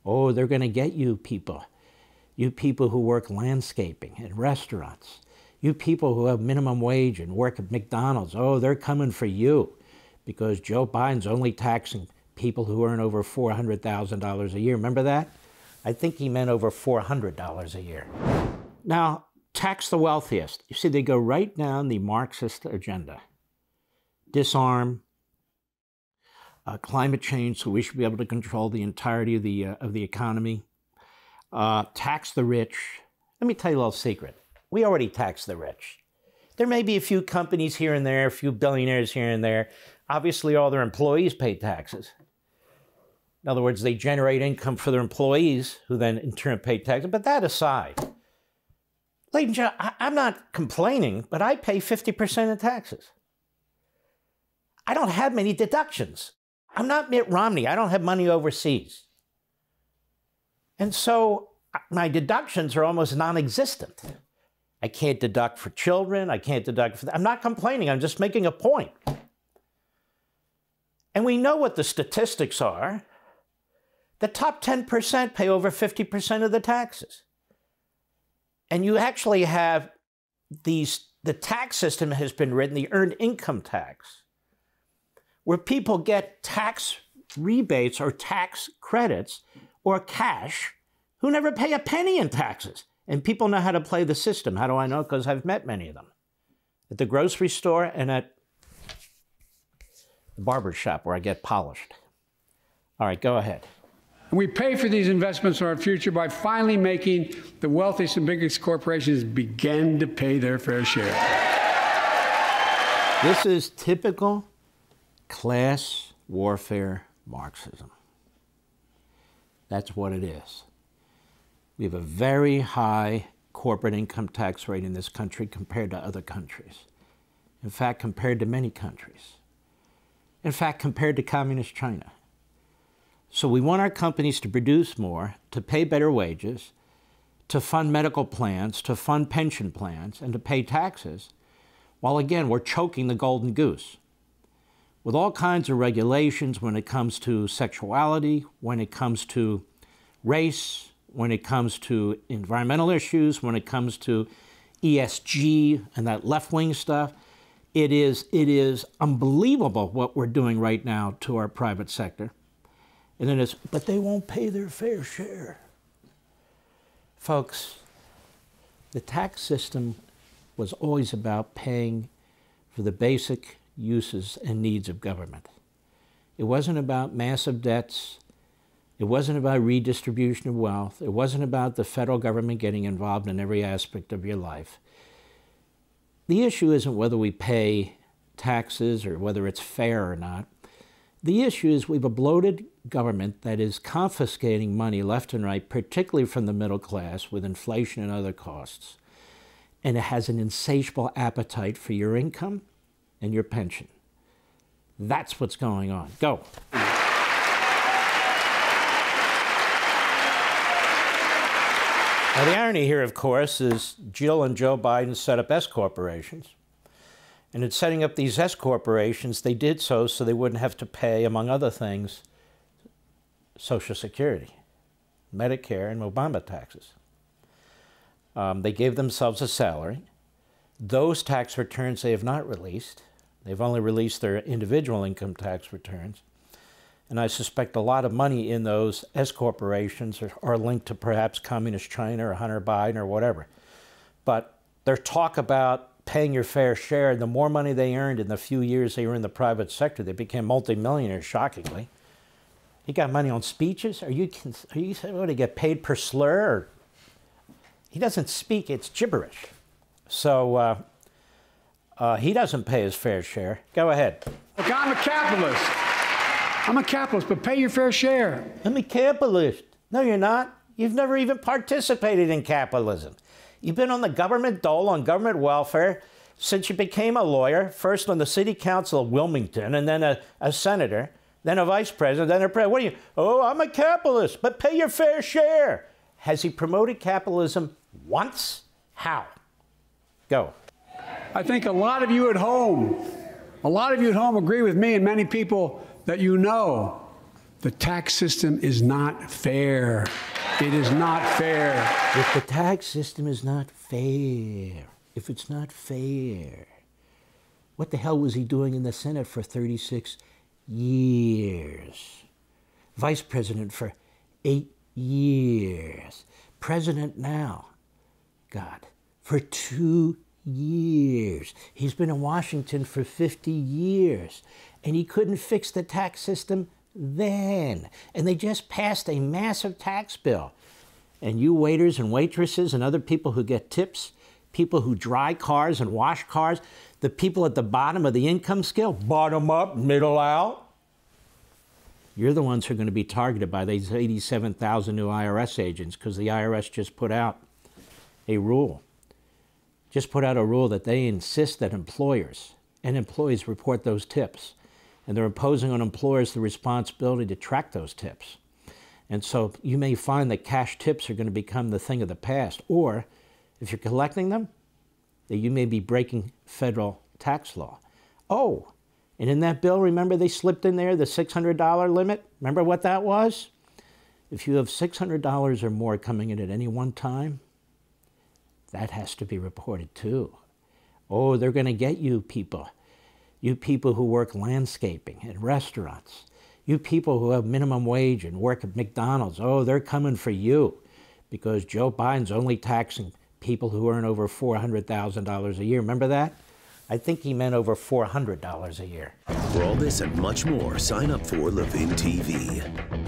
Oh, they're going to get you people who work landscaping in restaurants, you people who have minimum wage and work at McDonald's. Oh, they're coming for you because Joe Biden's only taxing people who earn over $400,000 a year. Remember that? I think he meant over $400 a year. Now, tax the wealthiest. You see, they go right down the Marxist agenda. Disarm, climate change, so we should be able to control the entirety of the economy. Tax the rich. Let me tell you a little secret. We already tax the rich. There may be a few companies here and there, a few billionaires here and there. Obviously, all their employees pay taxes. In other words, they generate income for their employees, who then in turn pay taxes. But that aside, ladies and gentlemen, I'm not complaining, but I pay 50% of taxes. I don't have many deductions. I'm not Mitt Romney. I don't have money overseas. And so my deductions are almost non-existent. I can't deduct for children. I can't deduct for... I'm not complaining. I'm just making a point. And we know what the statistics are. The top 10% pay over 50% of the taxes. And you actually have the tax system has been written, the earned income tax, where people get tax rebates or tax credits or cash who never pay a penny in taxes. And people know how to play the system. How do I know? Because I've met many of them. At the grocery store and at the barber shop where I get polished. All right, go ahead. And we pay for these investments in our future by finally making the wealthiest and biggest corporations begin to pay their fair share. This is typical class warfare Marxism. That's what it is. We have a very high corporate income tax rate in this country compared to other countries. In fact, compared to many countries. In fact, compared to communist China. So we want our companies to produce more, to pay better wages, to fund medical plans, to fund pension plans, and to pay taxes, while again, we're choking the golden goose with all kinds of regulations when it comes to sexuality, when it comes to race, when it comes to environmental issues, when it comes to ESG and that left-wing stuff. It is unbelievable what we're doing right now to our private sector. And then it's, but they won't pay their fair share. Folks, the tax system was always about paying for the basic uses and needs of government. It wasn't about massive debts. It wasn't about redistribution of wealth. It wasn't about the federal government getting involved in every aspect of your life. The issue isn't whether we pay taxes or whether it's fair or not. The issue is we have a bloated government that is confiscating money left and right, particularly from the middle class with inflation and other costs. And it has an insatiable appetite for your income and your pension. That's what's going on. Go. Now, the irony here, of course, is Jill and Joe Biden set up S corporations. And in setting up these S corporations, they did so they wouldn't have to pay, among other things, Social Security, Medicare, and Obama taxes. They gave themselves a salary. Those tax returns they have not released. They've only released their individual income tax returns. And I suspect a lot of money in those S corporations are linked to perhaps communist China or Hunter Biden or whatever. But their talk about paying your fair share, the more money they earned in the few years they were in the private sector, they became multimillionaires, shockingly. He got money on speeches? Are you what, to get paid per slur? Or, he doesn't speak, it's gibberish. So he doesn't pay his fair share. Go ahead. Look, I'm a capitalist. I'm a capitalist, but pay your fair share. I'm a capitalist. No, you're not. You've never even participated in capitalism. You've been on the government dole, on government welfare, since you became a lawyer, first on the city council of Wilmington, and then a senator, then a vice president, then a president. What are you? Oh, I'm a capitalist, but pay your fair share. Has he promoted capitalism once? How? Go. I think a lot of you at home agree with me and many people that you know The tax system is not fair. It is not fair. If the tax system is not fair, if it's not fair, what the hell was he doing in the Senate for 36 years? Vice president for 8 years. President now, God, for 2 years. He's been in Washington for 50 years, and he couldn't fix the tax system then. And they just passed a massive tax bill. And you waiters and waitresses and other people who get tips, people who dry cars and wash cars, the people at the bottom of the income scale, bottom up, middle out, you're the ones who are going to be targeted by these 87,000 new IRS agents, because the IRS just put out a rule. Just put out a rule that they insist that employers and employees report those tips. And they're imposing on employers the responsibility to track those tips. And so you may find that cash tips are going to become the thing of the past. Or if you're collecting them, that you may be breaking federal tax law. Oh, and in that bill, remember they slipped in there the $600 limit? Remember what that was? If you have $600 or more coming in at any one time, that has to be reported too. Oh, they're going to get you people. You people who work landscaping at restaurants. You people who have minimum wage and work at McDonald's. Oh, they're coming for you, because Joe Biden's only taxing people who earn over $400,000 a year. Remember that? I think he meant over $400 a year. For all this and much more, sign up for LevinTV.